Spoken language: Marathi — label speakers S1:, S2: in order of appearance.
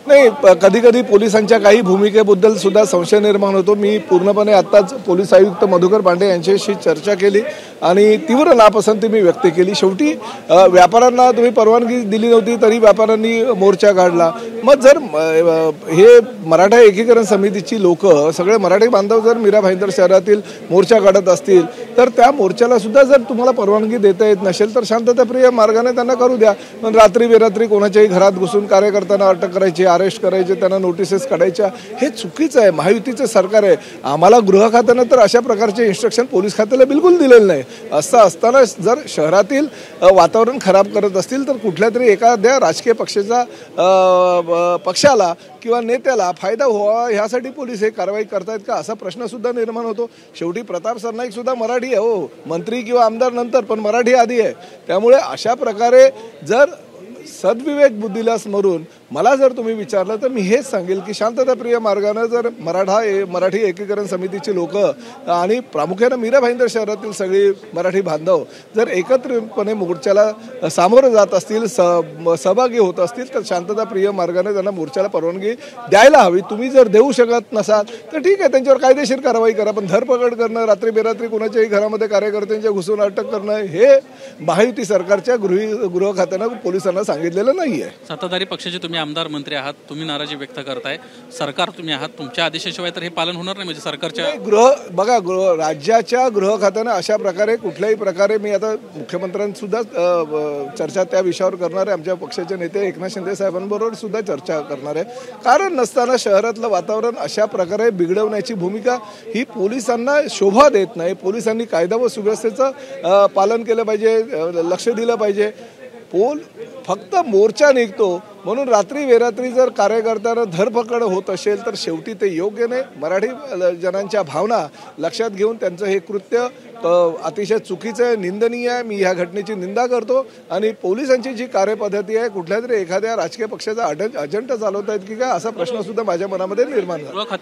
S1: नाही, कधी कधी पोलिसांच्या काही भूमिकेबद्दल सुद्धा संशय निर्माण होतो. मी पूर्णपणे आत्ताच पोलीस आयुक्त मधुकर पांडे यांच्याशी चर्चा केली आणि तीव्र नापसंती मी व्यक्त केली. शेवटी व्यापाऱ्यांना तुम्ही परवानगी दिली नव्हती तरी व्यापाऱ्यांनी मोर्चा काढला. मग जर हे मराठा एकीकरण समितीची लोक सगळे मराठी बांधव जर मीरा भाईंदर शहरातील मोर्चा काढत असतील तर त्या मोर्चाला सुद्धा जर तुम्हाला परवानगी देता येत नसेल तर शांतताप्रिय मार्गाने त्यांना करू द्या. पण रात्री बेरात्री कोणाच्याही घरात घुसून कार्यकर्त्यांना अटक करायची, अरेस्ट करायचे, त्यांना नोटिसेस काढायच्या, हे चुकीचं आहे. महायुतीचं सरकार आहे. आम्हाला गृह खात्यानं तर अशा प्रकारचे इन्स्ट्रक्शन पोलीस खात्याला बिलकुल दिलेलं नाही. असं असताना जर शहरातील वातावरण खराब करत असतील तर कुठल्या तरी एखाद्या राजकीय पक्षाला किंवा नेत्याला फायदा व्हावा ह्यासाठी पोलीस हे कारवाई करतायत का असा प्रश्न सुद्धा निर्माण होतो. शेवटी प्रताप सरनाईक सुद्धा मराठी आहे, हो, मंत्री किंवा आमदार नंतर, पण मराठी आधी आहे. त्यामुळे अशा प्रकारे जर सद्विवेक बुद्धीला स्मरून मला जर तुम्ही विचारलं तर मी हेच सांगेल की शांतताप्रिय मार्गानं जर मराठी एकीकरण समितीची लोक आणि प्रामुख्यानं मीरा भाईंदर शहरातील सगळी मराठी बांधव जर एकत्रितपणे मोर्चाला सामोरं जात असतील, सहभागी होत असतील तर शांतताप्रिय मार्गाने त्यांना मोर्चाला परवानगी द्यायला हवी. तुम्ही जर देऊ शकत नसाल तर ठीक आहे, त्यांच्यावर कायदेशीर कारवाई करा. पण धरपकड करणं, रात्री बेरात्री कोणाच्याही घरामध्ये कार्यकर्त्यांच्या घुसून अटक करणं हे महायुती सरकारच्या गृह खात्यानं पोलिसांना सांगितलेलं नाही आहे.
S2: सत्ताधारी पक्षाचे तुम्ही आमदार मंत्री आहात, तुम्ही नाराजी व्यक्त करताय, सरकार तुम्ही आहात, तुमच्या आदेशाशिवाय तर हे पालन होणार नाही. म्हणजे सरकारच्या
S1: राज्याच्या गृह खात्यानं अशा प्रकारे कुठल्याही प्रकारे मी आता मुख्यमंत्र्यांसुद्धा चर्चा त्या विषयावर करणार आहे. आमच्या पक्षाचे नेते एकनाथ शिंदे साहेबांबरोबर सुद्धा चर्चा करणार आहे. कारण नसताना शहरातलं वातावरण अशा प्रकारे बिघडवण्याची भूमिका ही पोलिसांना शोभा देत नाही. पोलिसांनी कायदा व सुव्यवस्थेचं पालन केलं पाहिजे, लक्ष दिलं पाहिजे. फक्त मोर्चा निघतो म्हणून रात्री बेरात्री जर कार्यकर्त्यांना धरपकड होत असेल तर शेवटी ते योग्य नाही. मराठी जनांच्या भावना लक्षात घेऊन त्यांचं हे कृत्य अतिशय चुकीचं आहे, निंदनीय आहे. मी ह्या घटनेची निंदा करतो आणि पोलिसांची जी कार्यपद्धती आहे कुठल्या तरी एखाद्या राजकीय पक्षाचा अजेंडा चालवत आहेत की काय असा प्रश्न सुद्धा माझ्या मनामध्ये निर्माण झाला.